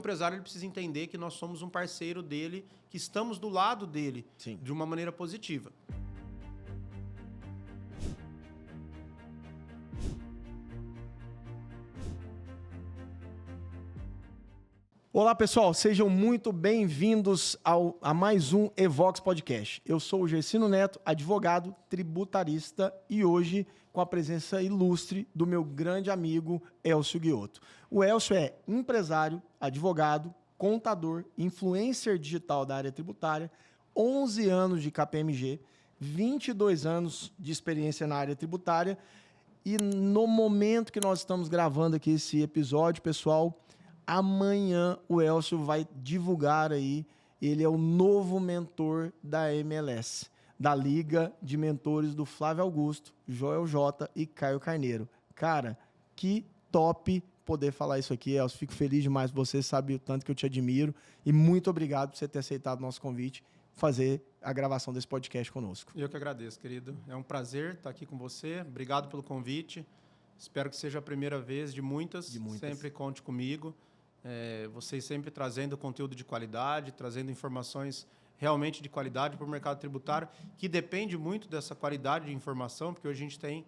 empresário ele precisa entender que nós somos um parceiro dele, que estamos do lado dele, Sim. de uma maneira positiva. Olá, pessoal. Sejam muito bem-vindos a mais um Evox Podcast. Eu sou o Gersino Neto, advogado, tributarista, e hoje com a presença ilustre do meu grande amigo Elcio Guiotto. O Elcio é empresário, advogado, contador, influencer digital da área tributária, 11 anos de KPMG, 22 anos de experiência na área tributária, e no momento que nós estamos gravando aqui esse episódio, pessoal, amanhã o Elcio vai divulgar aí, ele é o novo mentor da MLS, da Liga de Mentores do Flávio Augusto, Joel J e Caio Carneiro. Cara, que top poder falar isso aqui, Elcio. Fico feliz demais, você sabe o tanto que eu te admiro, e muito obrigado por você ter aceitado o nosso convite, fazer a gravação desse podcast conosco. Eu que agradeço, querido. É um prazer estar aqui com você. Obrigado pelo convite. Espero que seja a primeira vez de muitas. Sempre conte comigo. Vocês sempre trazendo conteúdo de qualidade, trazendo informações realmente de qualidade para o mercado tributário, que depende muito dessa qualidade de informação, porque hoje a gente tem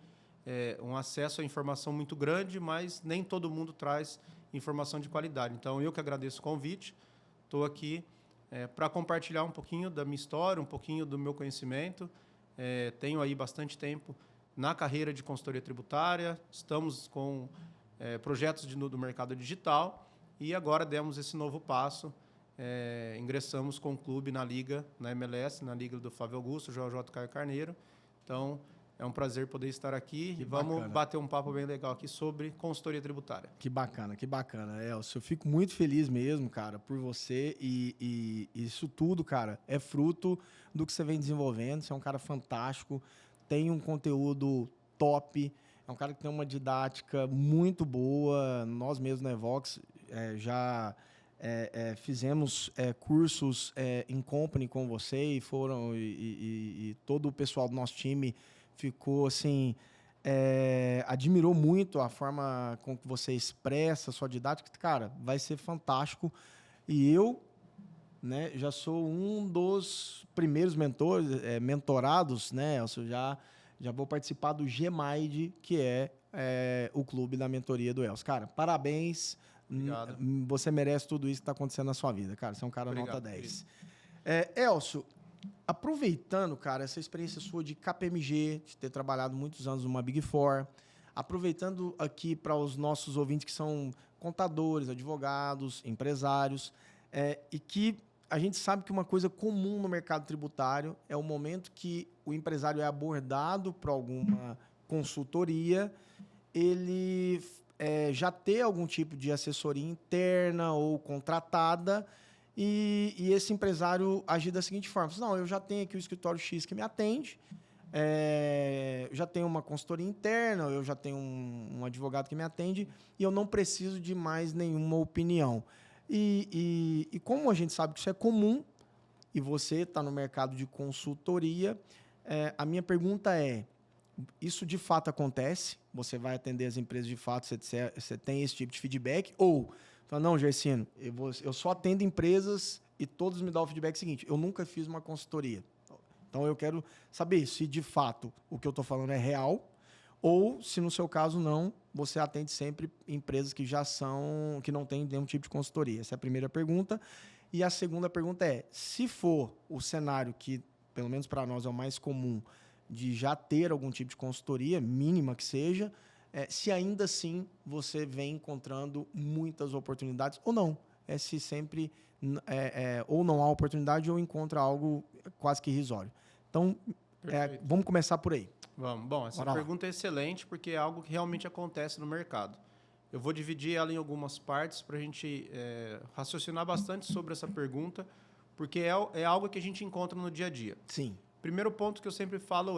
um acesso à informação muito grande, mas nem todo mundo traz informação de qualidade. Então, eu que agradeço o convite, estou aqui para compartilhar um pouquinho da minha história, um pouquinho do meu conhecimento. Tenho aí bastante tempo na carreira de consultoria tributária, estamos com projetos do mercado digital, e agora demos esse novo passo, ingressamos com o clube na Liga, na MLS, na Liga do Flávio Augusto, Joel J. Caio Carneiro. Então, é um prazer poder estar aqui e vamos bater um papo bem legal aqui sobre consultoria tributária. Que bacana, Elcio. Eu fico muito feliz mesmo, cara, por você, e isso tudo, cara, é fruto do que você vem desenvolvendo. Você é um cara fantástico, tem um conteúdo top, é um cara que tem uma didática muito boa. Nós mesmos na Evox já fizemos cursos em company com você, e todo o pessoal do nosso time ficou assim, admirou muito a forma com que você expressa a sua didática. Cara, vai ser fantástico. E eu, né, já sou um dos primeiros mentorados, né? Eu já vou participar do GMIDE, que é o clube da mentoria do Elcio. Cara, parabéns. Obrigado. Você merece tudo isso que está acontecendo na sua vida, cara. Você é um cara nota 10. Elcio, aproveitando, cara, essa experiência sua de KPMG, de ter trabalhado muitos anos numa Big Four, aproveitando aqui para os nossos ouvintes que são contadores, advogados, empresários, e que a gente sabe que uma coisa comum no mercado tributário é o momento que o empresário é abordado por alguma consultoria, ele já ter algum tipo de assessoria interna ou contratada, e esse empresário agir da seguinte forma: não, eu já tenho aqui o escritório X que me atende, já tenho uma consultoria interna, eu já tenho um advogado que me atende, e eu não preciso de mais nenhuma opinião. E como a gente sabe que isso é comum, e você está no mercado de consultoria, a minha pergunta é: isso de fato acontece? Você vai atender as empresas de fato, você tem esse tipo de feedback? Ou, não, Gersino, eu só atendo empresas e todos me dão o feedback seguinte: eu nunca fiz uma consultoria. Então, eu quero saber se de fato o que eu estou falando é real, ou se no seu caso não, você atende sempre empresas que que não têm nenhum tipo de consultoria. Essa é a primeira pergunta. E a segunda pergunta é: se for o cenário que, pelo menos para nós, é o mais comum, de já ter algum tipo de consultoria, mínima que seja, se ainda assim você vem encontrando muitas oportunidades ou não. Se sempre ou não há oportunidade ou encontra algo quase que irrisório. Então, vamos começar por aí. Vamos. Bom, essa pergunta é excelente, porque é algo que realmente acontece no mercado. Eu vou dividir ela em algumas partes para a gente raciocinar bastante sobre essa pergunta, porque é algo que a gente encontra no dia a dia. Sim. Primeiro ponto que eu sempre falo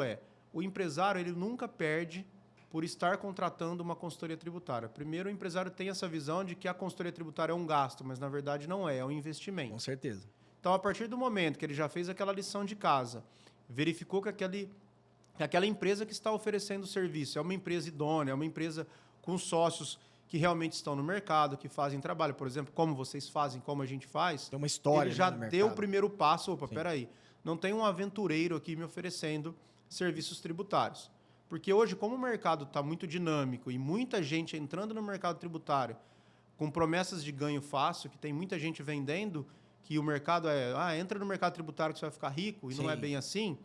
o empresário ele nunca perde por estar contratando uma consultoria tributária. Primeiro, o empresário tem essa visão de que a consultoria tributária é um gasto, mas na verdade não é um investimento. Com certeza. Então, a partir do momento que ele já fez aquela lição de casa, verificou que aquela empresa que está oferecendo o serviço é uma empresa idônea, é uma empresa com sócios que realmente estão no mercado, que fazem trabalho. Por exemplo, como vocês fazem, como a gente faz. Tem uma história, ele já no deu o mercado. primeiro passo. Opa, peraí. Não tem um aventureiro aqui me oferecendo serviços tributários. Porque hoje, como o mercado está muito dinâmico e muita gente entrando no mercado tributário com promessas de ganho fácil, que tem muita gente vendendo que o mercado entra no mercado tributário que você vai ficar rico, e não é bem assim,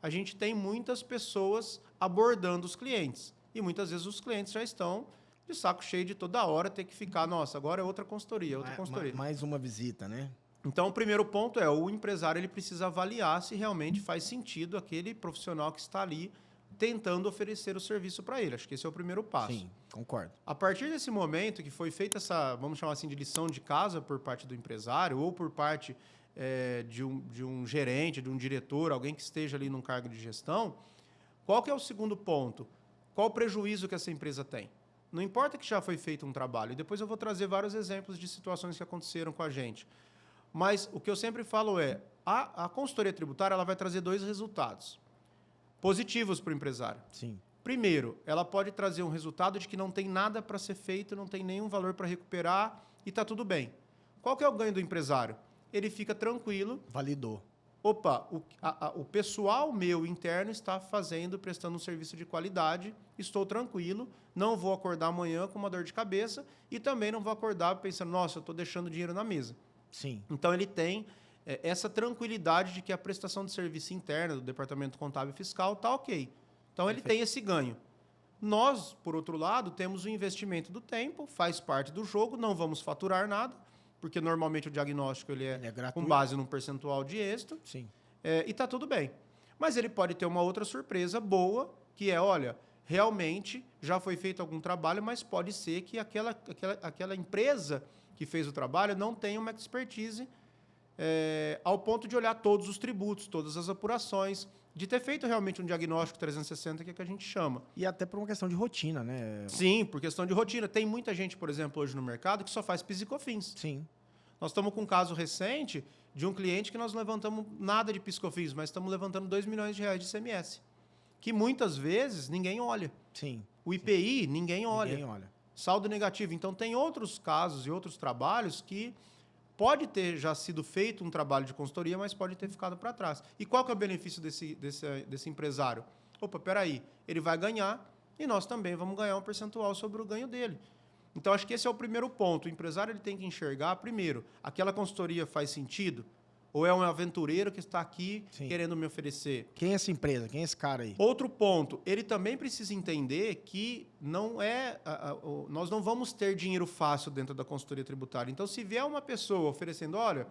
a gente tem muitas pessoas abordando os clientes. E muitas vezes os clientes já estão de saco cheio de toda hora ter que ficar, nossa, agora é outra consultoria, Mais uma visita, né? Então, o primeiro ponto é o empresário ele precisa avaliar se realmente faz sentido aquele profissional que está ali tentando oferecer o serviço para ele. Acho que esse é o primeiro passo. Sim, concordo. A partir desse momento que foi feita essa, vamos chamar assim, de lição de casa por parte do empresário ou por parte de um gerente, de um diretor, alguém que esteja ali num cargo de gestão, qual que é o segundo ponto? Qual o prejuízo que essa empresa tem? Não importa que já foi feito um trabalho. E depois eu vou trazer vários exemplos de situações que aconteceram com a gente. Mas o que eu sempre falo é, a consultoria tributária ela vai trazer 2 resultados positivos para o empresário. Sim. Primeiro, ela pode trazer um resultado de que não tem nada para ser feito, não tem nenhum valor para recuperar e está tudo bem. Qual que é o ganho do empresário? Ele fica tranquilo. Validou. Opa, o pessoal meu interno está prestando um serviço de qualidade, estou tranquilo, não vou acordar amanhã com uma dor de cabeça e também não vou acordar pensando, nossa, eu estou deixando dinheiro na mesa. Sim. Então, ele tem essa tranquilidade de que a prestação de serviço interna do Departamento Contábil e Fiscal está ok. Então, ele tem esse ganho. Nós, por outro lado, temos o investimento do tempo, faz parte do jogo, não vamos faturar nada, porque normalmente o diagnóstico ele é com base num percentual de êxito. Sim. E está tudo bem. Mas ele pode ter uma outra surpresa boa, que é, olha, realmente já foi feito algum trabalho, mas pode ser que aquela empresa que fez o trabalho não tenha uma expertise ao ponto de olhar todos os tributos, todas as apurações, de ter feito realmente um diagnóstico 360, que é que a gente chama. E até por uma questão de rotina, né? Sim, por questão de rotina. Tem muita gente, por exemplo, hoje no mercado que só faz PIS e COFINS. Sim. Nós estamos com um caso recente de um cliente que nós não levantamos nada de PIS e COFINS, mas estamos levantando R$2 milhões de ICMS, que muitas vezes ninguém olha. Sim. O IPI, ninguém olha. Ninguém olha. Saldo negativo. Então, tem outros casos e outros trabalhos que pode ter já sido feito um trabalho de consultoria, mas pode ter ficado para trás. E qual que é o benefício desse empresário? Opa, peraí, ele vai ganhar e nós também vamos ganhar um percentual sobre o ganho dele. Então, acho que esse é o primeiro ponto. O empresário ele tem que enxergar, primeiro, aquela consultoria faz sentido? Ou é um aventureiro que está aqui querendo me oferecer? Quem é essa empresa? Quem é esse cara aí? Outro ponto, ele também precisa entender que nós não vamos ter dinheiro fácil dentro da consultoria tributária. Então, se vier uma pessoa oferecendo, olha,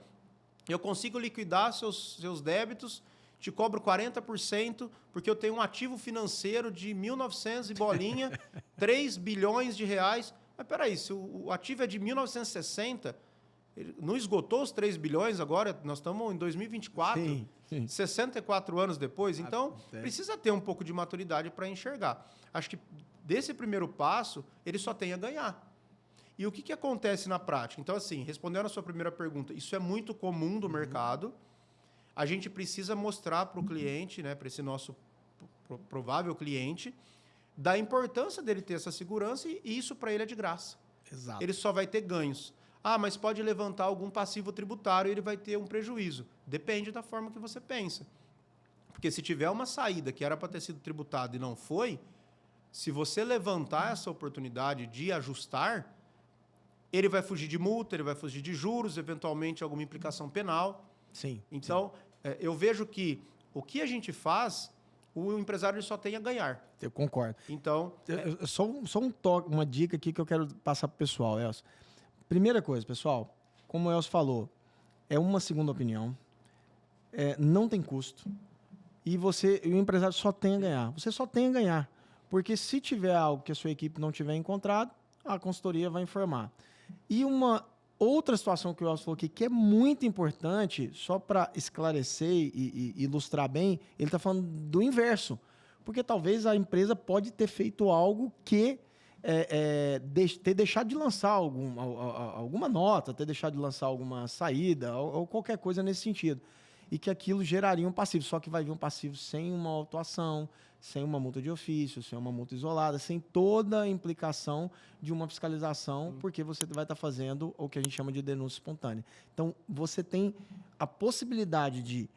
eu consigo liquidar seus débitos, te cobro 40%, porque eu tenho um ativo financeiro de 1.900 e bolinha, 3 bilhões de reais. Mas, peraí, se o ativo é de 1960... Ele não esgotou os 3 bilhões agora? Nós estamos em 2024, sim. 64 anos depois. Então, precisa ter um pouco de maturidade para enxergar. Acho que desse primeiro passo, ele só tem a ganhar. E o que acontece na prática? Então, assim, respondendo a sua primeira pergunta, isso é muito comum do mercado. A gente precisa mostrar para o cliente, né, para esse nosso provável cliente, da importância dele ter essa segurança e isso para ele é de graça. Exato. Ele só vai ter ganhos. Ah, mas pode levantar algum passivo tributário e ele vai ter um prejuízo. Depende da forma que você pensa. Porque se tiver uma saída que era para ter sido tributada e não foi, se você levantar essa oportunidade de ajustar, ele vai fugir de multa, ele vai fugir de juros, eventualmente alguma implicação penal. Sim. Então, eu vejo que o que a gente faz, o empresário só tem a ganhar. Eu concordo. Então, só um toque, uma dica aqui que eu quero passar para o pessoal, Elcio. Primeira coisa, pessoal, como o Elcio falou, é uma segunda opinião, não tem custo, e o empresário só tem a ganhar. Você só tem a ganhar, porque se tiver algo que a sua equipe não tiver encontrado, a consultoria vai informar. E uma outra situação que o Elcio falou aqui, que é muito importante, só para esclarecer e ilustrar bem, ele está falando do inverso, porque talvez a empresa pode ter feito algo que ter deixado de lançar alguma nota, ter deixado de lançar alguma saída ou qualquer coisa nesse sentido. e que aquilo geraria um passivo. Só que vai vir um passivo sem uma autuação, sem uma multa de ofício, sem uma multa isolada, sem toda a implicação de uma fiscalização, porque você vai estar fazendo o que a gente chama de denúncia espontânea. Então, você tem a possibilidade de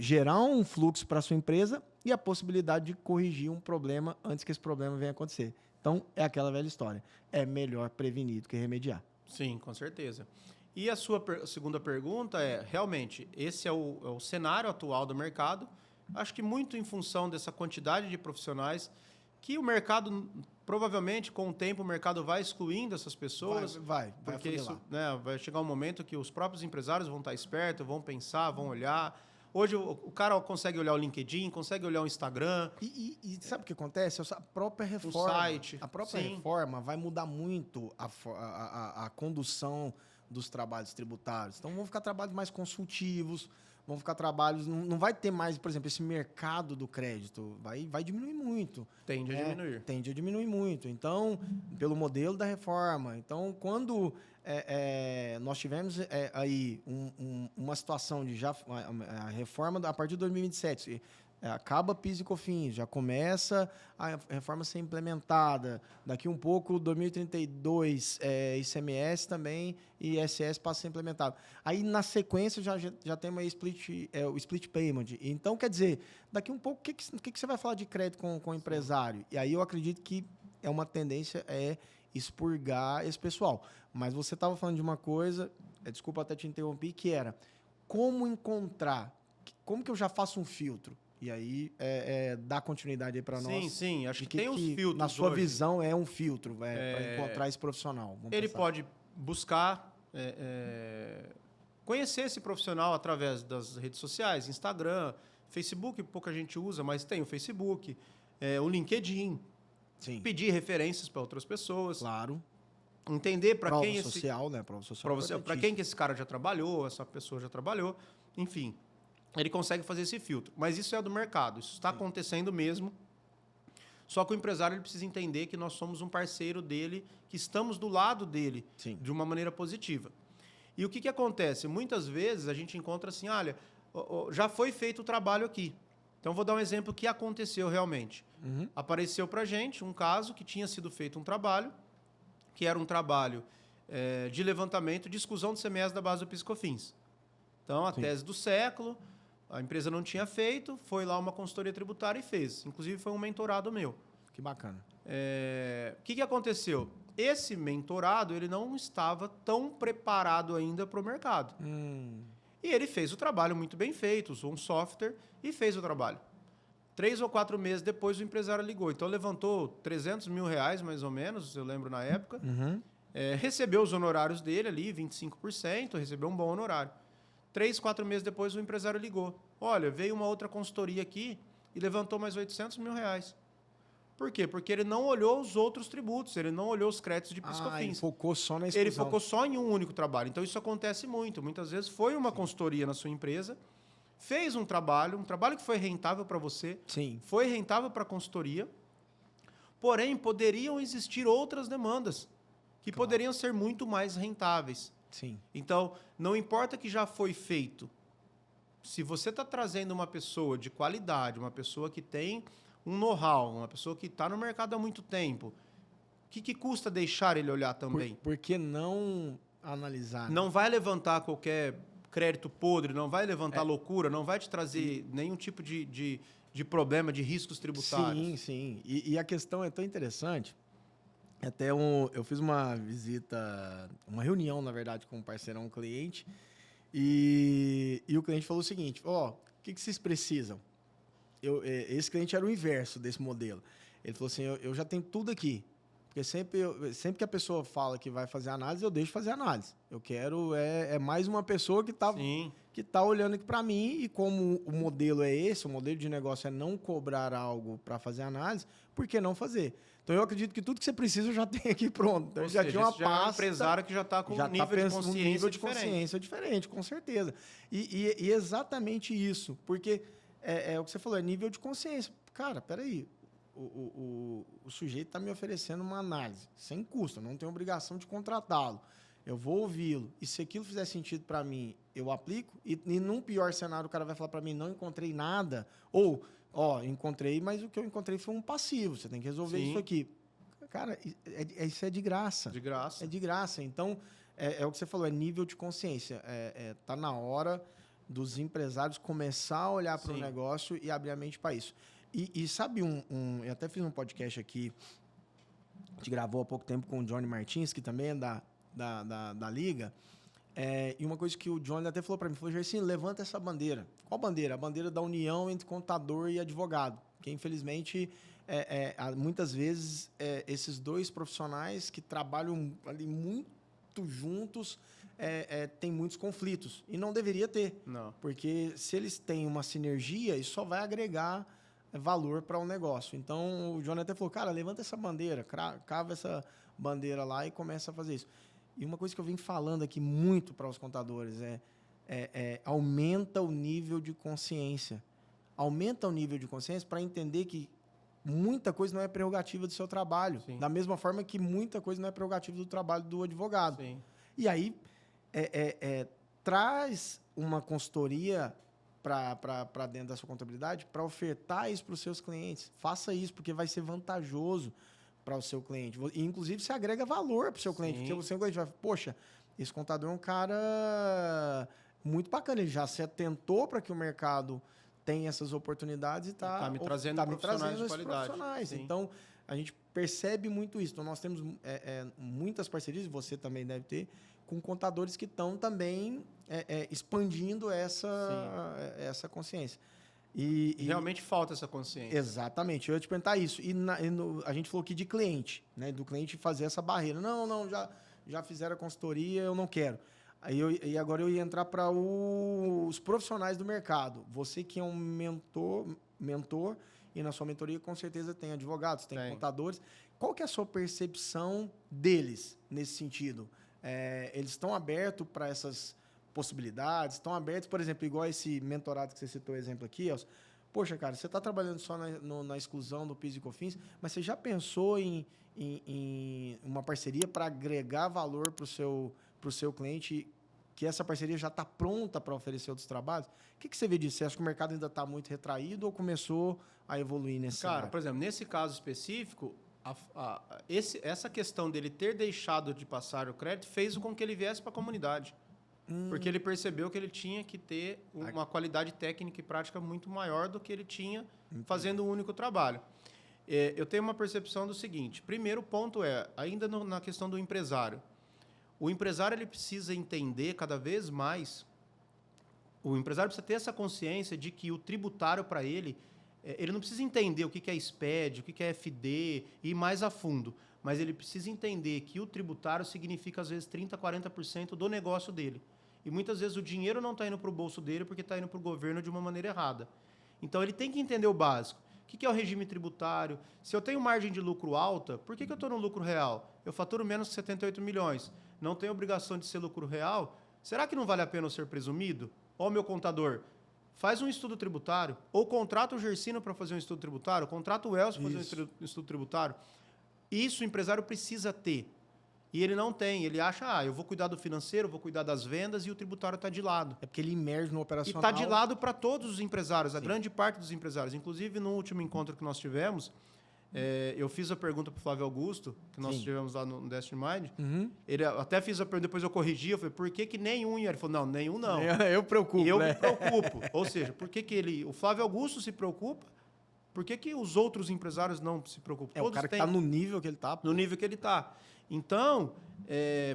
gerar um fluxo para a sua empresa e a possibilidade de corrigir um problema antes que esse problema venha a acontecer. Então, é aquela velha história. É melhor prevenir do que remediar. Sim, com certeza. E a sua segunda pergunta é, realmente, esse é o cenário atual do mercado. Acho que muito em função dessa quantidade de profissionais que o mercado, provavelmente, com o tempo, o mercado vai excluindo essas pessoas. Vai porque isso, né, vai chegar um momento que os próprios empresários vão estar espertos, vão pensar, vão olhar. Hoje o cara consegue olhar o LinkedIn, consegue olhar o Instagram. E sabe o que acontece? A própria reforma, o site. A própria reforma vai mudar muito a condução dos trabalhos tributários. Então, vão ficar trabalhos mais consultivos, vão ficar trabalhos... Não vai ter mais, por exemplo, esse mercado do crédito. Vai diminuir muito. Tende a diminuir. Tende a diminuir muito. Então, pelo modelo da reforma. Então, quando nós tivemos aí uma situação de já... A reforma, a partir de 2027... acaba PIS e COFINS, já começa a reforma a ser implementada. Daqui um pouco, 2032, ICMS também e ISS passa a ser implementado. Aí, na sequência, já tem o split payment. Então, quer dizer, daqui um pouco, o que você vai falar de crédito com o empresário? E aí eu acredito que é uma tendência expurgar esse pessoal. Mas você estava falando de uma coisa, desculpa até te interromper, que era como encontrar, como que eu já faço um filtro? E aí, dá continuidade aí para nós. Sim. Acho que tem uns filtros. Na sua visão, é um filtro para encontrar esse profissional. Ele pode buscar conhecer esse profissional através das redes sociais, Instagram, Facebook, pouca gente usa, mas tem o Facebook, o LinkedIn. Sim. Pedir referências para outras pessoas. Claro. Entender para quem social, né? Prova social. Para quem que esse cara já trabalhou, essa pessoa já trabalhou, enfim. Ele consegue fazer esse filtro. Mas isso é do mercado, isso está acontecendo mesmo. Só que o empresário ele precisa entender que nós somos um parceiro dele, que estamos do lado dele, Sim. de uma maneira positiva. E o que acontece? Muitas vezes a gente encontra assim, olha, já foi feito o trabalho aqui. Então, vou dar um exemplo que aconteceu realmente. Uhum. Apareceu para a gente um caso que tinha sido feito um trabalho, que era um trabalho de levantamento de exclusão de CMS da base do PIS/COFINS. Então, a tese do século... A empresa não tinha feito, foi lá uma consultoria tributária e fez. Inclusive, foi um mentorado meu. Que bacana. O que aconteceu? Esse mentorado ele não estava tão preparado ainda para o mercado. E ele fez o trabalho muito bem feito, usou um software e fez o trabalho. 3 ou 4 meses depois, o empresário ligou. Então, levantou R$300 mil, mais ou menos, eu lembro na época. Uhum. Recebeu os honorários dele ali, 25%, recebeu um bom honorário. 3, 4 meses depois, o empresário ligou. Olha, veio uma outra consultoria aqui e levantou mais R$800 mil. Por quê? Porque ele não olhou os outros tributos, ele não olhou os créditos de PIS/COFINS. Ele focou só na exclusão. Ele focou só em um único trabalho. Então, isso acontece muito. Muitas vezes, foi uma consultoria na sua empresa, fez um trabalho que foi rentável para você, Sim. foi rentável para a consultoria, porém, poderiam existir outras demandas que poderiam ser muito mais rentáveis. Sim. Então, não importa que já foi feito. Se você está trazendo uma pessoa de qualidade, uma pessoa que tem um know-how, uma pessoa que está no mercado há muito tempo, o que custa deixar ele olhar também? Por que não analisar? Não vai levantar qualquer crédito podre, não vai levantar loucura, não vai te trazer nenhum tipo de problema, de riscos tributários. Sim. E a questão é tão interessante. Até eu fiz uma visita, uma reunião, na verdade, com um parceirão, um cliente, e o cliente falou o seguinte, o que vocês precisam? Esse cliente era o inverso desse modelo. Ele falou assim, eu já tenho tudo aqui, porque sempre que a pessoa fala que vai fazer análise, eu deixo fazer análise. Eu quero, mais uma pessoa que está olhando aqui para mim, e como o modelo é esse, o modelo de negócio é não cobrar algo para fazer análise, por que não fazer? Então, eu acredito que tudo que você precisa eu já tem aqui pronto. Então, já tinha uma pasta. É um empresário que já está com um nível de consciência diferente, com certeza. E exatamente isso. Porque é o que você falou, é nível de consciência. Cara, peraí. O sujeito está me oferecendo uma análise sem custo, eu não tenho obrigação de contratá-lo. eu vou ouvi-lo. E se aquilo fizer sentido para mim, eu aplico. E num pior cenário, o cara vai falar para mim, não encontrei nada. Ou, encontrei, mas o que eu encontrei foi um passivo. Você tem que resolver isso aqui. Cara, isso é de graça. De graça. É de graça. Então, é o que você falou, é nível de consciência. Tá na hora dos empresários começar a olhar para o negócio e abrir a mente para isso. E sabe, eu até fiz um podcast aqui, a gente gravou há pouco tempo com o Johnny Martins, que também é da Liga. E uma coisa que o Johnny até falou para mim, falou, Gersinho, levanta essa bandeira. Qual bandeira? A bandeira da união entre contador e advogado. Que, infelizmente, muitas vezes, esses dois profissionais que trabalham ali muito juntos, tem muitos conflitos. E não deveria ter. Não. Porque se eles têm uma sinergia, isso só vai agregar valor para o negócio. Então, o Johnny até falou, cara, levanta essa bandeira, cava essa bandeira lá e começa a fazer isso. E uma coisa que eu venho falando aqui muito para os contadores aumenta o nível de consciência. Aumenta o nível de consciência para entender que muita coisa não é prerrogativa do seu trabalho. Sim. Da mesma forma que muita coisa não é prerrogativa do trabalho do advogado. Sim. E aí, traz uma consultoria para dentro da sua contabilidade para ofertar isso para os seus clientes. Faça isso, porque vai ser vantajoso para o seu cliente. E, inclusive, você agrega valor para o seu cliente. Porque o seu cliente vai, poxa, esse contador é um cara muito bacana. Ele já se atentou para que o mercado tenha essas oportunidades e está me trazendo profissionais de qualidade. Então, a gente percebe muito isso. Então, nós temos muitas parcerias, e você também deve ter, com contadores que estão também expandindo essa consciência. E realmente falta essa consciência. Exatamente. Eu ia te perguntar isso. A gente falou aqui de cliente, né? Do cliente fazer essa barreira. Não, já fizeram a consultoria, eu não quero. E agora eu ia entrar para os profissionais do mercado. Você que é um mentor, e na sua mentoria com certeza tem advogados, tem contadores. Qual que é a sua percepção deles nesse sentido? Eles estão abertos para essas possibilidades? Estão abertos, por exemplo, igual esse mentorado que você citou o exemplo aqui, Elcio. Poxa, cara, você está trabalhando só na exclusão do PIS e COFINS, mas você já pensou em uma parceria para agregar valor para o seu cliente, que essa parceria já está pronta para oferecer outros trabalhos? O que você vê disso? Você acha que o mercado ainda está muito retraído ou começou a evoluir nesse cenário? Por exemplo, nesse caso específico, essa questão dele ter deixado de passar o crédito fez com que ele viesse para a comunidade. Porque ele percebeu que ele tinha que ter uma qualidade técnica e prática muito maior do que ele tinha fazendo um único trabalho. Eu tenho uma percepção do seguinte. Primeiro ponto ainda na questão do empresário. O empresário ele precisa entender cada vez mais, o empresário precisa ter essa consciência de que o tributário para ele não precisa entender o que é SPED, o que é FD, e ir mais a fundo, mas ele precisa entender que o tributário significa, às vezes, 30%, 40% do negócio dele. E muitas vezes o dinheiro não está indo para o bolso dele porque está indo para o governo de uma maneira errada. Então, ele tem que entender o básico. O que é o regime tributário? Se eu tenho margem de lucro alta, por que eu estou no lucro real? Eu faturo menos que 78 milhões. Não tenho obrigação de ser lucro real? Será que não vale a pena eu ser presumido? Ó, meu contador, faz um estudo tributário, ou contrata o Gersino para fazer um estudo tributário, contrata o Elcio para fazer um estudo tributário. Isso o empresário precisa ter. E ele não tem. Ele acha, eu vou cuidar do financeiro, vou cuidar das vendas, e o tributário está de lado. É porque ele imerge no operacional. E está de lado para todos os empresários, a grande parte dos empresários. Inclusive, no último encontro que nós tivemos, eu fiz a pergunta para o Flávio Augusto, que nós tivemos lá no Destiny Mind. Ele até fiz a pergunta, depois eu corrigi, eu falei, por que nenhum ia? Ele falou, não, nenhum não. Eu preocupo, eu me preocupo. Ou seja, por que o Flávio Augusto se preocupa? Por que os outros empresários não se preocupam? Todos o cara que está no nível que ele está. No nível que ele está. Então,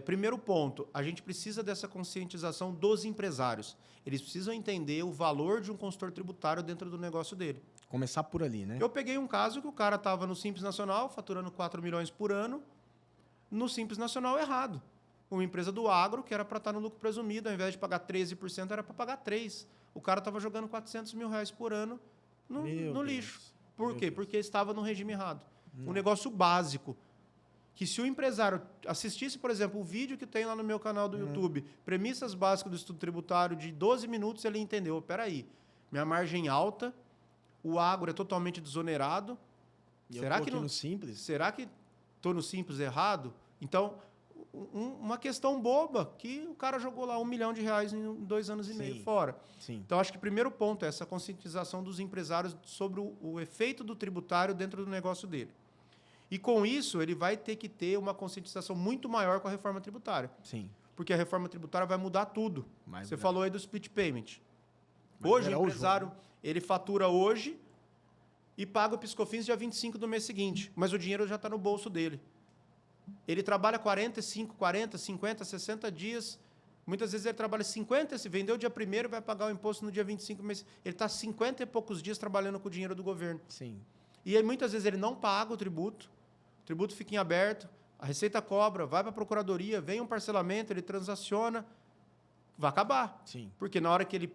primeiro ponto, a gente precisa dessa conscientização dos empresários. Eles precisam entender o valor de um consultor tributário dentro do negócio dele. Começar por ali, né? Eu peguei um caso que o cara estava no Simples Nacional, faturando 4 milhões por ano, no Simples Nacional errado. Uma empresa do agro, que era para estar no lucro presumido, ao invés de pagar 13%, era para pagar 3%. O cara estava jogando 400 mil reais por ano no lixo. Por quê? Porque estava no regime errado. Um negócio básico. Que se o empresário assistisse, por exemplo, o vídeo que tem lá no meu canal do YouTube, premissas básicas do estudo tributário de 12 minutos, ele entendeu, peraí, minha margem alta, o agro é totalmente desonerado. Será que no Simples? Será que estou no Simples errado? Então, uma questão boba, que o cara jogou lá R$1 milhão em 2 anos e meio fora. Sim. Então, acho que o primeiro ponto é essa conscientização dos empresários sobre o efeito do tributário dentro do negócio dele. E, com isso, ele vai ter que ter uma conscientização muito maior com a reforma tributária. Sim. Porque a reforma tributária vai mudar tudo. Mas você falou aí do split payment. Mas hoje, o empresário, ele fatura hoje e paga o PiscoFins dia 25 do mês seguinte, mas o dinheiro já está no bolso dele. Ele trabalha 45, 40, 50, 60 dias. Muitas vezes ele trabalha 50, se vendeu dia 1º, vai pagar o imposto no dia 25 do mês. Ele está 50 e poucos dias trabalhando com o dinheiro do governo. Sim. E aí, muitas vezes ele não paga o tributo fica em aberto, a Receita cobra, vai para a Procuradoria, vem um parcelamento, ele transaciona, vai acabar. Sim. Porque na hora que ele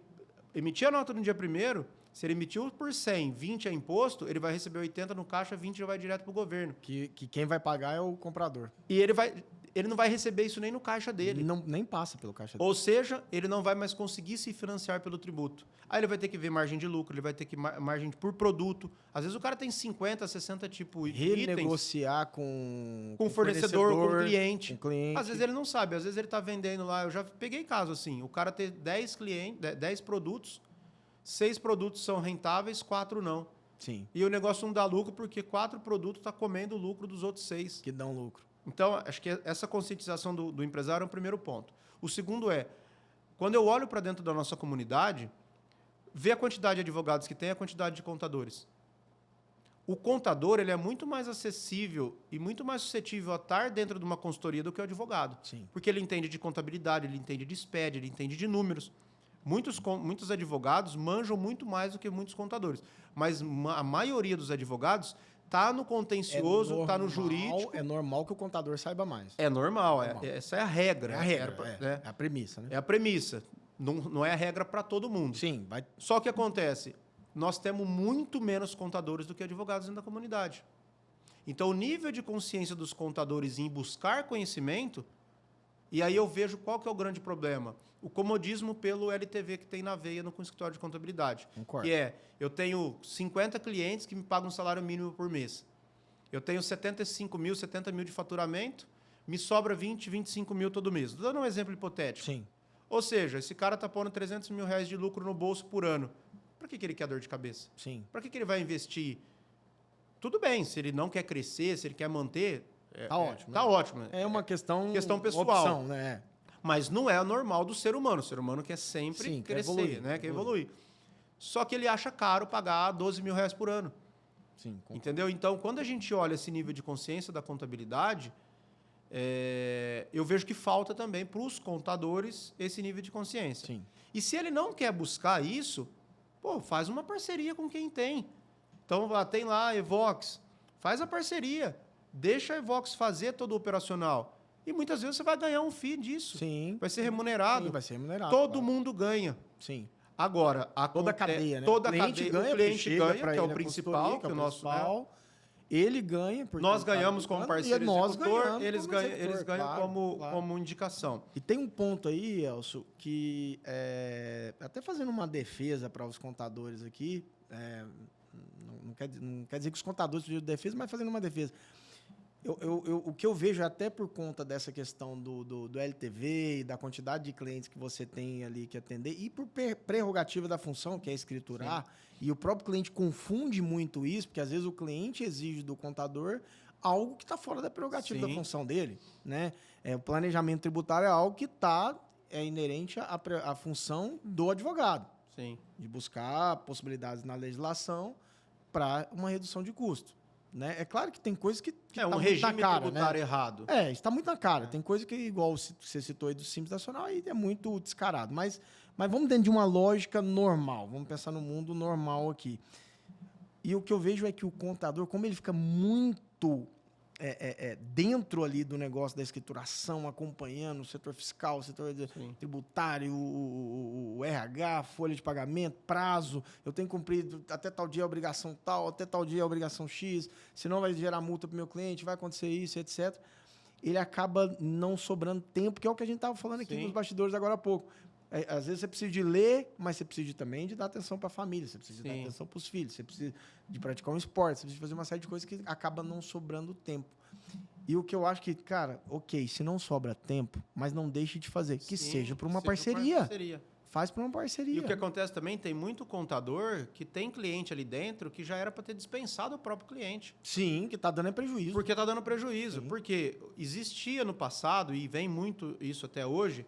emitir a nota no dia 1º, se ele emitiu por 100, 20 é imposto, ele vai receber 80 no caixa, 20 já vai direto para o governo. Que quem vai pagar é o comprador. E ele não vai receber isso nem no caixa dele. Não, nem passa pelo caixa dele. Ou seja, ele não vai mais conseguir se financiar pelo tributo. Aí ele vai ter que ver margem de lucro, ele vai ter que margem por produto. Às vezes o cara tem 50, 60 tipos de itens. Renegociar com fornecedor, com cliente. Com cliente. Às vezes ele não sabe, às vezes ele está vendendo lá. Eu já peguei caso assim, o cara ter 10 clientes, 10 produtos, 6 produtos são rentáveis, 4 não. Sim. E o negócio não dá lucro porque 4 produtos está comendo o lucro dos outros 6. Que dão lucro. Então, acho que essa conscientização do empresário é o primeiro ponto. O segundo é, quando eu olho para dentro da nossa comunidade, ver a quantidade de advogados que tem, a quantidade de contadores. O contador ele é muito mais acessível e muito mais suscetível a estar dentro de uma consultoria do que o advogado. Sim. Porque ele entende de contabilidade, ele entende de SPED, ele entende de números. Muitos advogados manjam muito mais do que muitos contadores. Mas a maioria dos advogados está no contencioso, está no jurídico. É normal que o contador saiba mais. É normal. Essa é a regra. É a regra, é a premissa, né? É a premissa. Não é a regra para todo mundo. Sim. Só que acontece, nós temos muito menos contadores do que advogados dentro da comunidade. Então, o nível de consciência dos contadores em buscar conhecimento, e aí eu vejo qual que é o grande problema. O comodismo pelo LTV que tem na veia no escritório de contabilidade. Concordo. Que é, eu tenho 50 clientes que me pagam um salário mínimo por mês. Eu tenho 75 mil, 70 mil de faturamento, me sobra 20, 25 mil todo mês. Estou dando um exemplo hipotético. Sim. Ou seja, esse cara está pondo 300 mil reais de lucro no bolso por ano. Para que ele quer dor de cabeça? Sim. Para que ele vai investir? Tudo bem, se ele não quer crescer, se ele quer manter... ótimo. Tá ótimo. É uma questão pessoal. Opção, né? Mas não é normal do ser humano. O ser humano quer sempre crescer, quer evoluir. Só que ele acha caro pagar 12 mil reais por ano. Sim. Entendeu? Então, quando a gente olha esse nível de consciência da contabilidade, eu vejo que falta também para os contadores esse nível de consciência. Sim. E se ele não quer buscar isso, faz uma parceria com quem tem. Então, tem lá a Evox, faz a parceria, deixa a Evox fazer todo o operacional. E muitas vezes você vai ganhar um FII disso. Sim. Vai ser remunerado. Sim, vai ser remunerado. Todo mundo ganha. Sim. Agora, toda a cadeia, né? Toda o cliente cadeia, ganha, o cliente ganha, que é o principal, que é o principal. Ele ganha. Porque nós ganhamos como parceiro executor, eles ganham claro. como indicação. E tem um ponto aí, Elcio, que até fazendo uma defesa para os contadores aqui, não quer dizer que os contadores precisam de defesa, mas fazendo uma defesa. O que eu vejo até por conta dessa questão do LTV e da quantidade de clientes que você tem ali que atender e por prerrogativa da função, que é escriturar, sim. E o próprio cliente confunde muito isso, porque às vezes o cliente exige do contador algo que está fora da prerrogativa da função dele, né? O planejamento tributário é algo que é inerente à função do advogado. Sim. De buscar possibilidades na legislação para uma redução de custo. Né? É claro que tem coisas que tá um regime tributário errado. Está muito na cara. Tem coisa que, igual você citou aí do Simples Nacional, aí é muito descarado. Mas vamos dentro de uma lógica normal. Vamos pensar no mundo normal aqui. E o que eu vejo é que o contador, como ele fica muito dentro ali do negócio da escrituração, acompanhando o setor fiscal, o setor tributário, o RH, folha de pagamento, prazo, eu tenho que cumprir até tal dia a obrigação tal, até tal dia a obrigação X, senão vai gerar multa para o meu cliente, vai acontecer isso, etc. Ele acaba não sobrando tempo, que é o que a gente estava falando aqui nos bastidores agora há pouco. Às vezes você precisa de ler, mas você precisa também de dar atenção para a família, você precisa de dar atenção para os filhos, você precisa de praticar um esporte, você precisa fazer uma série de coisas que acaba não sobrando tempo. E o que eu acho que, cara, ok, se não sobra tempo, mas não deixe de fazer, que seja para uma parceria. Faz para uma parceria. E o que acontece também, tem muito contador que tem cliente ali dentro que já era para ter dispensado o próprio cliente. Sim, que está dando prejuízo. Porque está dando prejuízo. Sim. Porque existia no passado, e vem muito isso até hoje,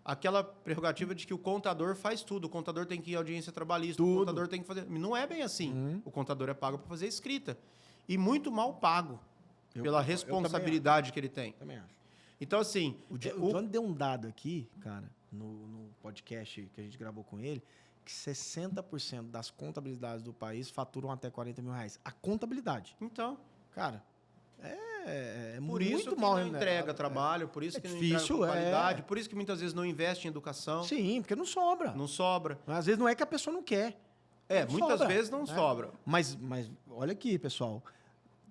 aquela prerrogativa de que o contador faz tudo. O contador tem que ir à audiência trabalhista, o contador tem que fazer... Não é bem assim. O contador é pago para fazer escrita. E muito mal pago pela responsabilidade que ele tem. Também acho. Então, assim... O Johnny deu um dado aqui, cara, no podcast que a gente gravou com ele, que 60% das contabilidades do país faturam até 40 mil reais. A contabilidade. Então... Cara, é por muito isso que mal não entrega trabalho, por isso que não entrega qualidade, por isso que muitas vezes não investe em educação. Sim, porque não sobra. Não sobra. Às vezes não é que a pessoa não quer. Muitas vezes não sobra. Mas olha aqui, pessoal.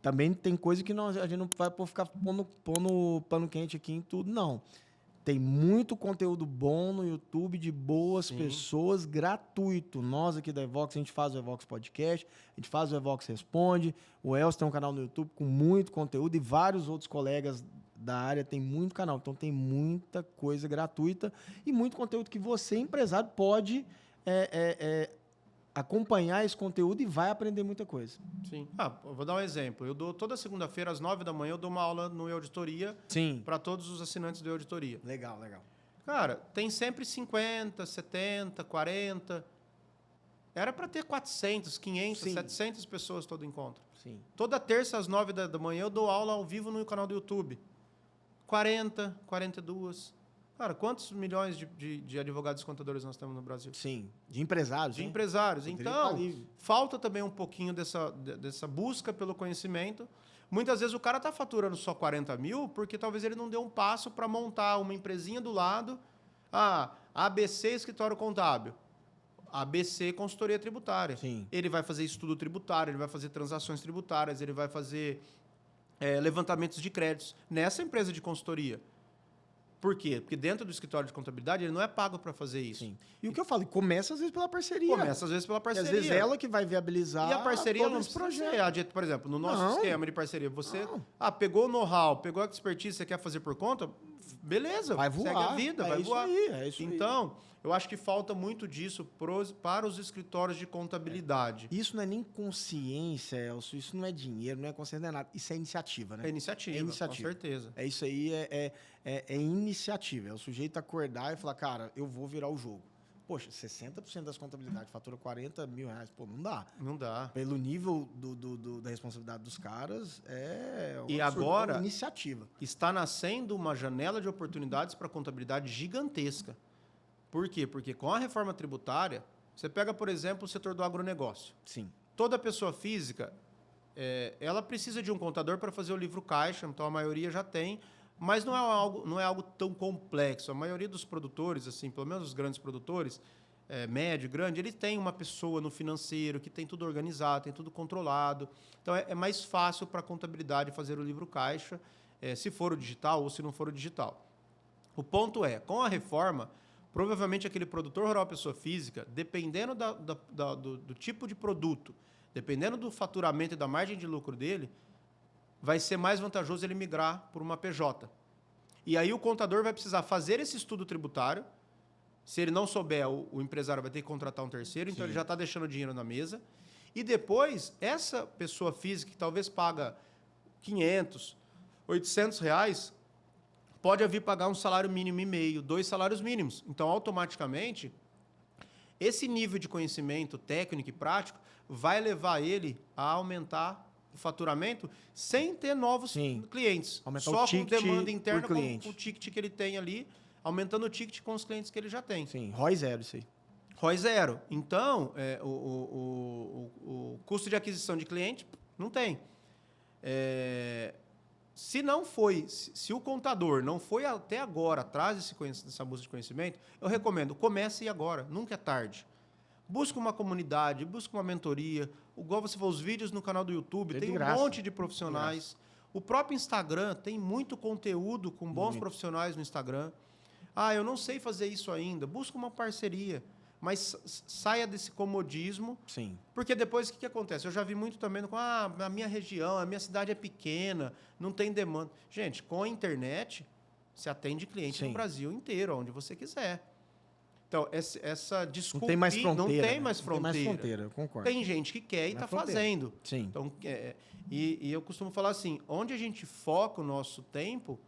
Também tem coisa que a gente não vai ficar pondo pano quente aqui em tudo, não. Tem muito conteúdo bom no YouTube de boas pessoas, gratuito. Nós aqui da Evox, a gente faz o Evox Podcast, a gente faz o Evox Responde. O Elcio tem um canal no YouTube com muito conteúdo e vários outros colegas da área têm muito canal. Então tem muita coisa gratuita e muito conteúdo que você, empresário, pode acompanhar esse conteúdo e vai aprender muita coisa. Sim. Eu vou dar um exemplo. Eu dou toda segunda-feira, às 9 da manhã, eu dou uma aula no E-Auditoria para todos os assinantes do E-Auditoria. Legal. Cara, tem sempre 50, 70, 40. Era para ter 400, 500, 700 pessoas todo encontro. Sim. Toda terça, às 9 da manhã, eu dou aula ao vivo no canal do YouTube. 40, 42... Cara, quantos milhões de advogados e contadores nós temos no Brasil? Sim, de empresários. De empresários. Então, falta também um pouquinho dessa busca pelo conhecimento. Muitas vezes o cara está faturando só 40 mil porque talvez ele não dê um passo para montar uma empresinha do lado. ABC Escritório Contábil. ABC Consultoria Tributária. Sim. Ele vai fazer estudo tributário, ele vai fazer transações tributárias, ele vai fazer levantamentos de créditos nessa empresa de consultoria. Por quê? Porque dentro do escritório de contabilidade ele não é pago para fazer isso. Sim. E o que eu falo, começa às vezes pela parceria. E às vezes ela que vai viabilizar. E a parceria não precisa ser, por exemplo, no nosso esquema de parceria, você pegou o know-how, pegou a expertise, você quer fazer por conta, beleza, vai voar, segue a vida, vai voar. É isso então, eu acho que falta muito disso para os escritórios de contabilidade. Isso não é nem consciência, Elcio, isso não é dinheiro, não é consciência, não é nada. Isso é iniciativa, né? É iniciativa, com certeza. É isso aí, é iniciativa. É o sujeito acordar e falar, cara, eu vou virar o jogo. Poxa, 60% das contabilidades fatura 40 mil reais. Pô, não dá. Não dá. Pelo nível da responsabilidade dos caras, e agora, iniciativa. Está nascendo uma janela de oportunidades para a contabilidade gigantesca. Por quê? Porque com a reforma tributária, você pega, por exemplo, o setor do agronegócio. Sim. Toda pessoa física, ela precisa de um contador para fazer o livro caixa, então a maioria já tem, mas não é algo tão complexo. A maioria dos produtores, assim, pelo menos os grandes produtores, médio, grande, eles têm uma pessoa no financeiro que tem tudo organizado, tem tudo controlado. Então é mais fácil para a contabilidade fazer o livro caixa, se for o digital ou se não for o digital. O ponto é, com a reforma, provavelmente aquele produtor rural, pessoa física, dependendo do tipo de produto, dependendo do faturamento e da margem de lucro dele, vai ser mais vantajoso ele migrar por uma PJ. E aí o contador vai precisar fazer esse estudo tributário. Se ele não souber, o empresário vai ter que contratar um terceiro, então ele já está deixando dinheiro na mesa. E depois, essa pessoa física que talvez paga 500, 800 reais, pode vir pagar um salário mínimo e meio, 2 salários mínimos. Então, automaticamente, esse nível de conhecimento técnico e prático vai levar ele a aumentar o faturamento sem ter novos clientes. Aumentar só o ticket com demanda interna, por cliente. com o ticket que ele tem ali, aumentando o ticket com os clientes que ele já tem. Sim, ROI zero isso aí. ROI zero. Então, o custo de aquisição de cliente não tem. Se o contador não foi até agora atrás dessa busca de conhecimento, eu recomendo, comece agora, nunca é tarde. Busca uma comunidade, busca uma mentoria. Igual você falou, os vídeos no canal do YouTube, tem um monte de profissionais. O próprio Instagram tem muito conteúdo com bons profissionais no Instagram. Eu não sei fazer isso ainda. Busca uma parceria. mas saia desse comodismo. Sim. Porque depois, o que acontece? Eu já vi muito também com a minha região, a minha cidade é pequena, não tem demanda. Gente, com a internet, você atende cliente no Brasil inteiro, onde você quiser. Então, essa desculpa... Não tem mais fronteira. Não tem mais fronteira. Não tem mais fronteira, eu concordo. Tem gente que quer e está fazendo. Sim. Então, e eu costumo falar assim, onde a gente foca o nosso tempo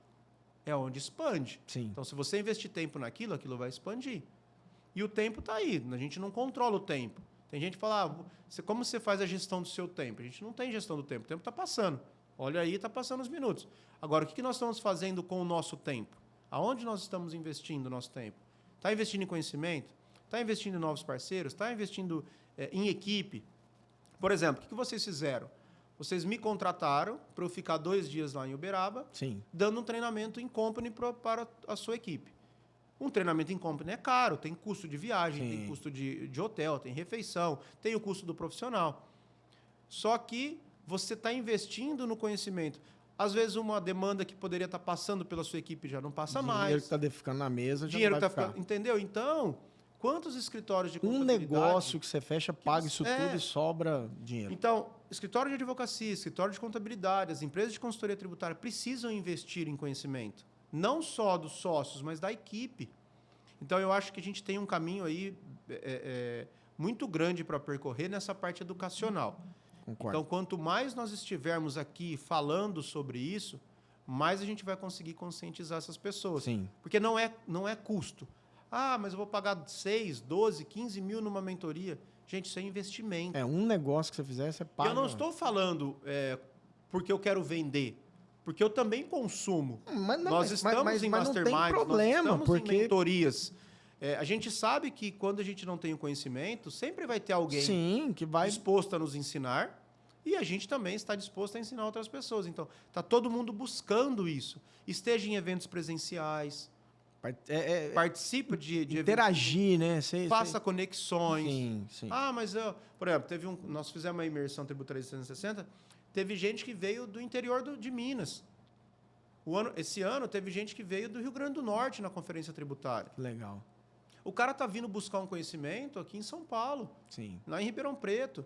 é onde expande. Sim. Então, se você investir tempo naquilo, aquilo vai expandir. E o tempo está aí, a gente não controla o tempo. Tem gente que fala, como você faz a gestão do seu tempo? A gente não tem gestão do tempo, o tempo está passando. Olha aí, está passando os minutos. Agora, o que nós estamos fazendo com o nosso tempo? Aonde nós estamos investindo o nosso tempo? Está investindo em conhecimento? Está investindo em novos parceiros? Está investindo em equipe? Por exemplo, o que vocês fizeram? Vocês me contrataram para eu ficar 2 dias lá em Uberaba, dando um treinamento em company para a sua equipe. Um treinamento em company é caro, tem custo de viagem, tem custo de hotel, tem refeição, tem o custo do profissional. Só que você está investindo no conhecimento. Às vezes, uma demanda que poderia estar passando pela sua equipe já não passa mais. Dinheiro que está ficando na mesa já dinheiro não vai que está ficando. Entendeu? Então, quantos escritórios de contabilidade... Um negócio que você fecha, paga isso tudo e sobra dinheiro. Então, escritório de advocacia, escritório de contabilidade, as empresas de consultoria tributária precisam investir em conhecimento. Não só dos sócios, mas da equipe. Então, eu acho que a gente tem um caminho aí muito grande para percorrer nessa parte educacional. Concordo. Então, quanto mais nós estivermos aqui falando sobre isso, mais a gente vai conseguir conscientizar essas pessoas. Sim. Porque não é custo. Ah, mas eu vou pagar 6, 12, 15 mil numa mentoria. Gente, isso é investimento. Um negócio que você fizer, você paga. Eu não estou falando porque eu quero vender. Porque eu também consumo. Nós estamos em mastermind, não tem problema, nós estamos em mentorias. A gente sabe que quando a gente não tem o conhecimento, sempre vai ter alguém que vai disposto a nos ensinar e a gente também está disposto a ensinar outras pessoas. Então, está todo mundo buscando isso. Esteja em eventos presenciais, participe de interagir, eventos, né? Faça conexões. Sim. Mas, por exemplo, nós fizemos uma imersão tributária 360, teve gente que veio do interior de Minas. Esse ano, teve gente que veio do Rio Grande do Norte na conferência tributária. Legal. O cara está vindo buscar um conhecimento aqui em São Paulo, lá em Ribeirão Preto.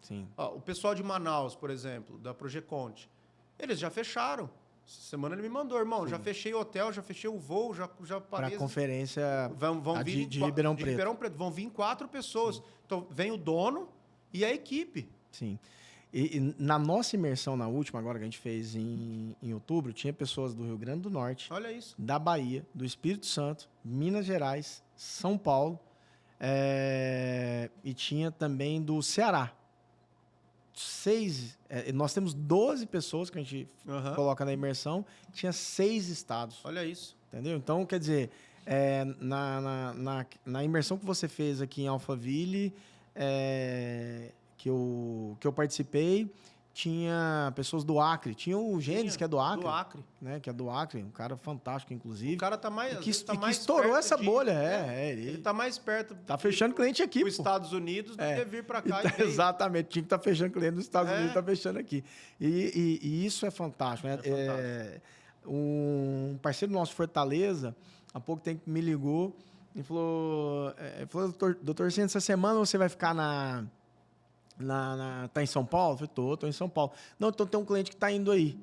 Sim. O pessoal de Manaus, por exemplo, da Progeconte, eles já fecharam. Essa semana ele me mandou, irmão, já fechei o hotel, já fechei o voo, já parei. Para a conferência vão vir de Ribeirão Preto. Vão vir 4 pessoas. Então, vem o dono e a equipe. Sim. E na nossa imersão, na última, agora que a gente fez em outubro, tinha pessoas do Rio Grande do Norte, olha isso, da Bahia, do Espírito Santo, Minas Gerais, São Paulo, e tinha também do Ceará. 6, nós temos 12 pessoas que a gente coloca na imersão, tinha 6 estados. Olha isso. Entendeu? Então, quer dizer, na imersão que você fez aqui em Alphaville, que eu participei, tinha pessoas do Acre. Tinha o Gênesis, que é do Acre. Do Acre. Né, que é do Acre. Um cara fantástico, inclusive. O cara tá mais... que estourou essa bolha. Ele tá mais perto... Tá fechando cliente aqui, dos Estados Unidos do que vir para cá. Exatamente. Tinha que estar fechando cliente dos Estados Unidos, tá fechando aqui. E isso é fantástico. Né? Um parceiro nosso, Fortaleza, há pouco tempo me ligou e falou, doutor, essa semana você vai ficar tá em São Paulo? Eu falei, tô em São Paulo. Não, então tem um cliente que tá indo aí.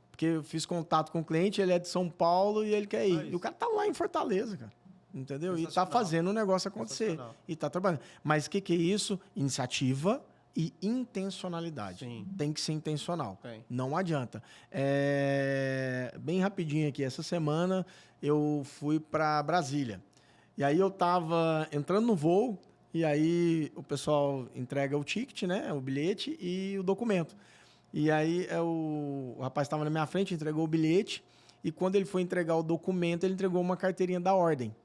Porque eu fiz contato com o cliente, ele é de São Paulo e ele quer ir. E o cara tá lá em Fortaleza, cara. Entendeu? E tá fazendo o negócio acontecer. E tá trabalhando. Mas o que é isso? Iniciativa e intencionalidade. Sim. Tem que ser intencional. Não adianta. Bem rapidinho aqui, essa semana eu fui para Brasília. E aí eu tava entrando no voo, e aí o pessoal entrega o ticket, né, o bilhete e o documento. E aí o rapaz estava na minha frente, entregou o bilhete, e quando ele foi entregar o documento, ele entregou uma carteirinha da ordem.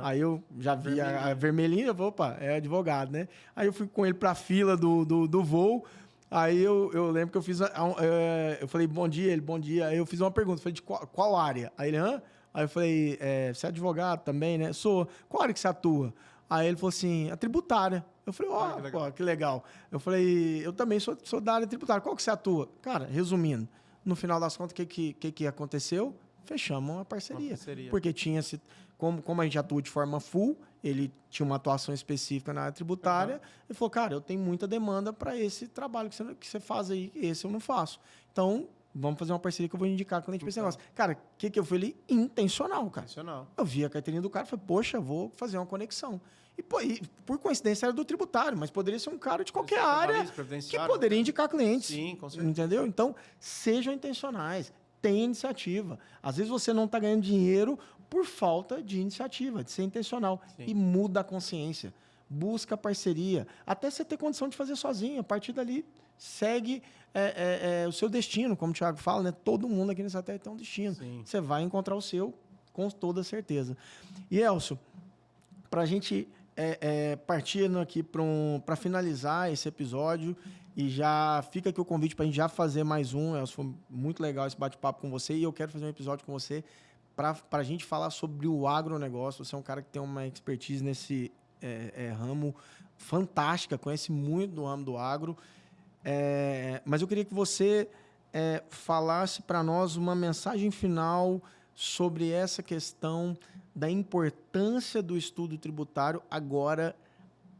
Aí eu já vi a vermelhinha, eu falei, opa, é advogado, né? Aí eu fui com ele para a fila do voo, aí eu lembro que eu fiz, eu falei, bom dia, ele, bom dia. Aí eu fiz uma pergunta, falei, de qual área? Aí ele, hã? Aí eu falei, você é advogado também, né? Sou. Qual área que você atua? Aí ele falou assim, a tributária. Eu falei, que legal. Eu falei, eu também sou da área tributária. Qual que você atua? Cara, resumindo, no final das contas, o que aconteceu? Fechamos uma parceria. Porque tinha, como a gente atua de forma full, ele tinha uma atuação específica na área tributária e falou, cara, eu tenho muita demanda para esse trabalho que você faz aí, esse eu não faço. Então, vamos fazer uma parceria que eu vou indicar cliente para esse negócio. Cara, o que eu fui ali? Intencional, cara. Intencional. Eu vi a carteirinha do cara e falei, poxa, vou fazer uma conexão. E por coincidência era do tributário, mas poderia ser um cara de qualquer área que poderia indicar clientes. Sim, com certeza. Entendeu? Então, sejam intencionais, tenha iniciativa. Às vezes você não está ganhando dinheiro por falta de iniciativa, de ser intencional. Sim. E muda a consciência. Busca parceria. Até você ter condição de fazer sozinho. A partir dali, segue o seu destino, como o Thiago fala, né? Todo mundo aqui nessa terra tem um destino. Sim. Você vai encontrar o seu com toda certeza. E, Elcio, para a gente partindo aqui para finalizar esse episódio, e já fica aqui o convite para a gente já fazer mais um. Elcio, foi muito legal esse bate-papo com você, e eu quero fazer um episódio com você para a gente falar sobre o agronegócio. Você é um cara que tem uma expertise nesse ramo fantástica, conhece muito do ramo do agro. Mas eu queria que você falasse para nós uma mensagem final sobre essa questão da importância do estudo tributário agora,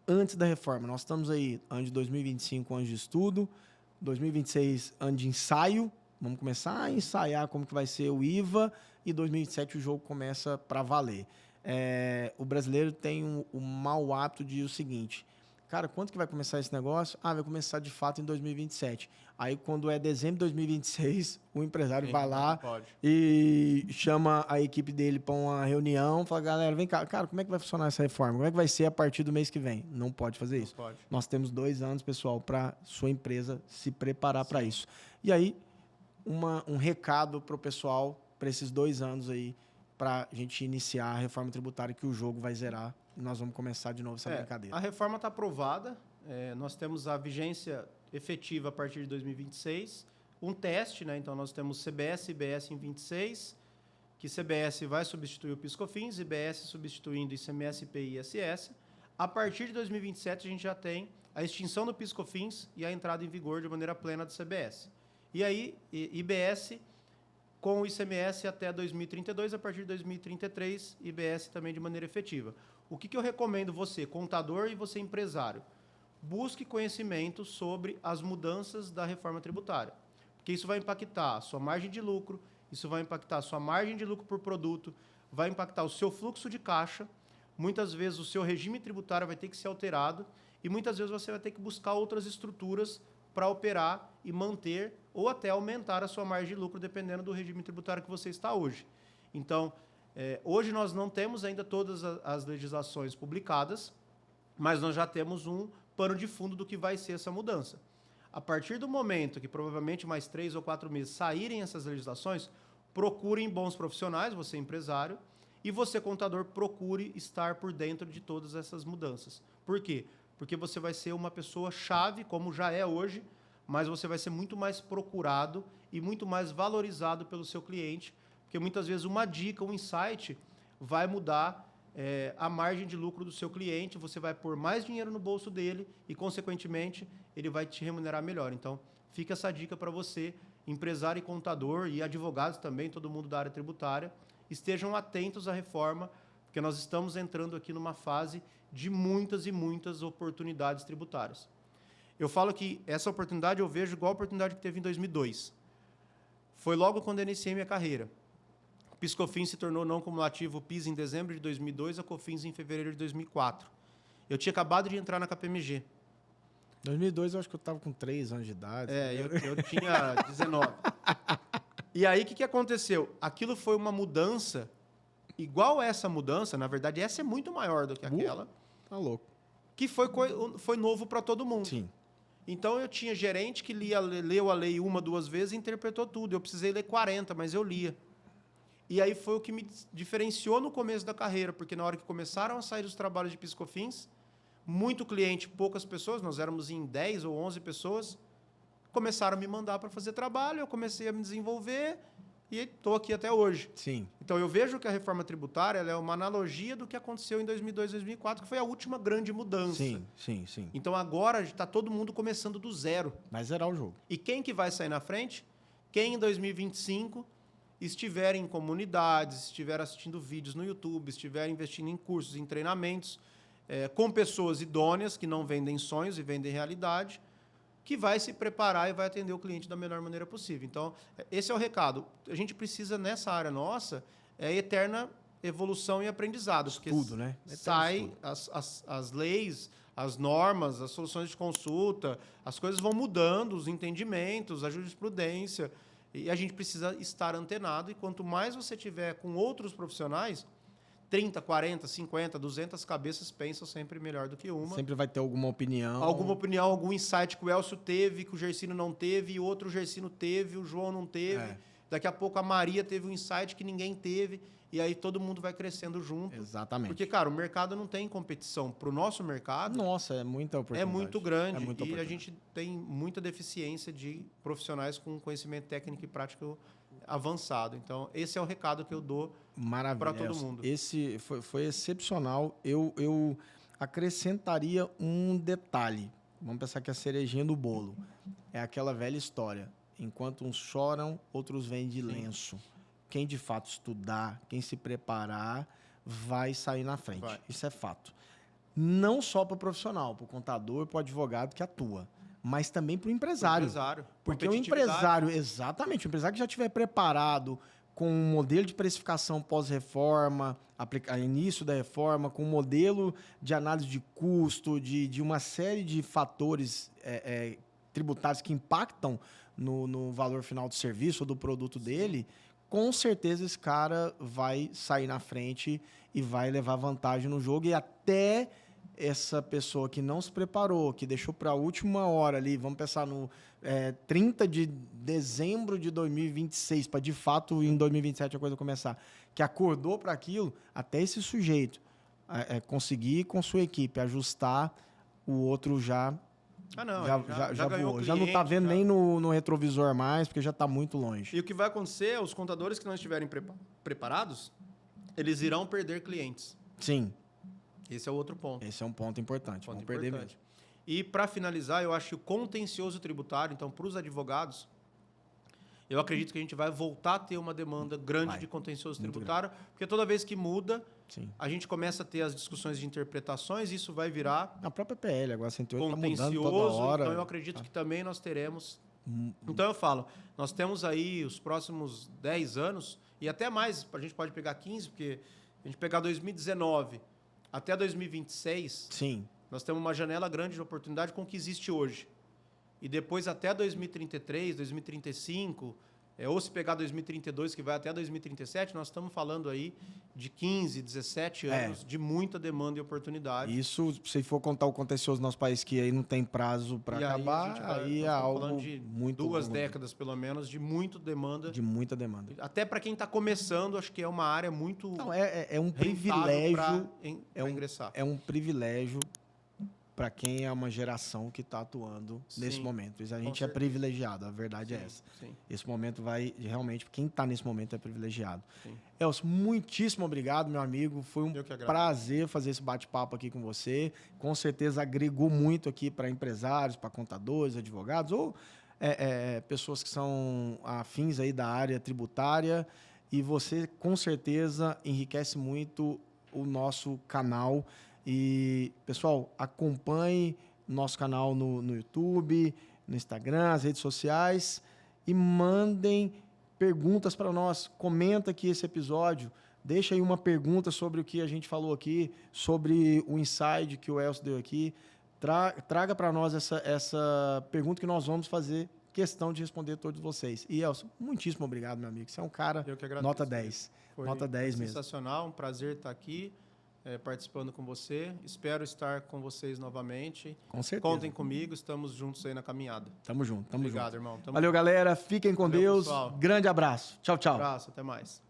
antes da reforma. Nós estamos aí, ano de 2025, ano de estudo, 2026, ano de ensaio. Vamos começar a ensaiar como que vai ser o IVA, e 2027 o jogo começa para valer. O brasileiro tem o mau hábito de o seguinte: cara, quanto que vai começar esse negócio? Vai começar de fato em 2027. Aí, quando é dezembro de 2026, o empresário vai lá e chama a equipe dele para uma reunião, fala, galera, vem cá, cara, como é que vai funcionar essa reforma? Como é que vai ser a partir do mês que vem? Não pode fazer isso. Pode. Nós temos 2 anos, pessoal, para sua empresa se preparar para isso. E aí, um recado para o pessoal, para esses 2 anos aí, para a gente iniciar a reforma tributária, que o jogo vai zerar. Nós vamos começar de novo essa brincadeira. A reforma está aprovada. Nós temos a vigência efetiva a partir de 2026. Um teste, né? Então, nós temos CBS e IBS em 26, que CBS vai substituir o PIS/COFINS, IBS substituindo ICMS, IPI e ISS. A partir de 2027, a gente já tem a extinção do PIS/COFINS e a entrada em vigor de maneira plena do CBS. E aí, IBS com o ICMS até 2032, a partir de 2033, IBS também de maneira efetiva. O que eu recomendo você, contador, e você, empresário? Busque conhecimento sobre as mudanças da reforma tributária, porque isso vai impactar a sua margem de lucro, isso vai impactar a sua margem de lucro por produto, vai impactar o seu fluxo de caixa, muitas vezes o seu regime tributário vai ter que ser alterado e muitas vezes você vai ter que buscar outras estruturas para operar e manter ou até aumentar a sua margem de lucro, dependendo do regime tributário que você está hoje. Então, hoje nós não temos ainda todas as legislações publicadas, mas nós já temos um pano de fundo do que vai ser essa mudança. A partir do momento que provavelmente mais 3 ou 4 meses saírem essas legislações, procurem bons profissionais, você empresário, e você contador, procure estar por dentro de todas essas mudanças. Por quê? Porque você vai ser uma pessoa-chave, como já é hoje, mas você vai ser muito mais procurado e muito mais valorizado pelo seu cliente, porque muitas vezes uma dica, um insight, vai mudar a margem de lucro do seu cliente, você vai pôr mais dinheiro no bolso dele e, consequentemente, ele vai te remunerar melhor. Então, fica essa dica para você, empresário e contador, e advogados também, todo mundo da área tributária, estejam atentos à reforma, porque nós estamos entrando aqui numa fase de muitas e muitas oportunidades tributárias. Eu falo que essa oportunidade eu vejo igual a oportunidade que teve em 2002. Foi logo quando eu iniciei minha carreira. O PIS/COFINS se tornou não cumulativo, o PIS em dezembro de 2002, a COFINS em fevereiro de 2004. Eu tinha acabado de entrar na KPMG. Em 2002 eu acho que eu estava com 3 anos de idade. Eu tinha 19. E aí o que aconteceu? Aquilo foi uma mudança, igual essa mudança, na verdade essa é muito maior do que aquela. Tá louco. Que foi novo para todo mundo. Sim. Então, eu tinha gerente que leu a lei 1, 2 vezes e interpretou tudo. Eu precisei ler 40, mas eu lia. E aí foi o que me diferenciou no começo da carreira, porque na hora que começaram a sair os trabalhos de PIS/COFINS, muito cliente, poucas pessoas, nós éramos em 10 ou 11 pessoas, começaram a me mandar para fazer trabalho, eu comecei a me desenvolver e estou aqui até hoje. Sim. Então, eu vejo que a reforma tributária ela é uma analogia do que aconteceu em 2002, 2004, que foi a última grande mudança. Sim. Então, agora está todo mundo começando do zero. Vai zerar o jogo. E quem que vai sair na frente? Quem em 2025 estiver em comunidades, estiver assistindo vídeos no YouTube, estiver investindo em cursos, em treinamentos, com pessoas idôneas que não vendem sonhos e vendem realidade, que vai se preparar e vai atender o cliente da melhor maneira possível. Então, esse é o recado. A gente precisa, nessa área nossa, eterna evolução e aprendizado. Porque tudo, né? Sai as leis, as normas, as soluções de consulta, as coisas vão mudando, os entendimentos, a jurisprudência, e a gente precisa estar antenado, e quanto mais você tiver com outros profissionais, 30, 40, 50, 200 cabeças pensam sempre melhor do que uma. Sempre vai ter alguma opinião. Alguma opinião, algum insight que o Elcio teve, que o Gersino não teve, e outro Gersino teve, o João não teve. Daqui a pouco a Maria teve um insight que ninguém teve, e aí todo mundo vai crescendo junto. Exatamente. Porque, cara, o mercado não tem competição. Para o nosso mercado... Nossa, é muita oportunidade. É muito grande. Muita e a gente tem muita deficiência de profissionais com conhecimento técnico e prático avançado. Então, esse é o recado que eu dou para todo mundo. Esse foi excepcional. Eu acrescentaria um detalhe. Vamos pensar que é a cerejinha do bolo. É aquela velha história. Enquanto uns choram, outros vêm de lenço. Quem de fato estudar, quem se preparar, vai sair na frente. Isso é fato. Não só para o profissional, para o contador, para o advogado que atua, mas também para o empresário. Porque o empresário, exatamente, o empresário que já estiver preparado com um modelo de precificação pós-reforma, início da reforma, com um modelo de análise de custo, de uma série de fatores tributários que impactam no valor final do serviço ou do produto dele, com certeza esse cara vai sair na frente e vai levar vantagem no jogo, e até essa pessoa que não se preparou, que deixou para a última hora ali, vamos pensar no 30 de dezembro de 2026, para de fato em 2027 a coisa começar, que acordou para aquilo, até esse sujeito conseguir com sua equipe ajustar, o outro já voou. Já não está vendo nem no retrovisor mais, porque já está muito longe. E o que vai acontecer, os contadores que não estiverem preparados, eles irão perder clientes. Sim. Esse é o outro ponto. Esse é um ponto importante. Vamos perder mesmo. E, para finalizar, eu acho que o contencioso tributário, então, para os advogados, eu acredito que a gente vai voltar a ter uma demanda grande de contencioso tributário, porque toda vez que muda, a gente começa a ter as discussões de interpretações, e isso vai virar... A própria PL, agora 108 está mudando toda hora. Então, eu acredito que também nós teremos... Então, eu falo, nós temos aí os próximos 10 anos, e até mais, a gente pode pegar 15, porque a gente pegar 2019 até 2026, nós temos uma janela grande de oportunidade com o que existe hoje. E depois até 2033, 2035, ou se pegar 2032, que vai até 2037, nós estamos falando aí de 15, 17 anos de muita demanda e oportunidade. Isso, se for contar o contencioso do nosso país, que aí não tem prazo para acabar, aí é algo de muito 2 décadas, pelo menos, de muita demanda. De muita demanda. Até para quem está começando, acho que é uma área muito... Não, é um privilégio para ingressar. É um privilégio para quem é uma geração que está atuando nesse momento. A gente é privilegiado, a verdade é essa. Esse momento vai, realmente, quem está nesse momento é privilegiado. Elcio, muitíssimo obrigado, meu amigo. Foi um prazer fazer esse bate-papo aqui com você. Com certeza agregou muito aqui para empresários, para contadores, advogados, ou pessoas que são afins aí da área tributária. E você, com certeza, enriquece muito o nosso canal. E, pessoal, acompanhe nosso canal no YouTube, no Instagram, as redes sociais, e mandem perguntas para nós. Comenta aqui esse episódio, deixa aí uma pergunta sobre o que a gente falou aqui, sobre o insight que o Elcio deu aqui. Traga para nós essa pergunta que nós vamos fazer questão de responder a todos vocês. E, Elcio, muitíssimo obrigado, meu amigo. Você é um cara nota 10. Nota 10 mesmo. Sensacional, um prazer estar aqui. Participando com você. Espero estar com vocês novamente. Com certeza. Contem comigo, estamos juntos aí na caminhada. Tamo junto. Obrigado, irmão. Valeu, galera. Fiquem com Deus. Pessoal. Grande abraço. Tchau, tchau. Um abraço, até mais.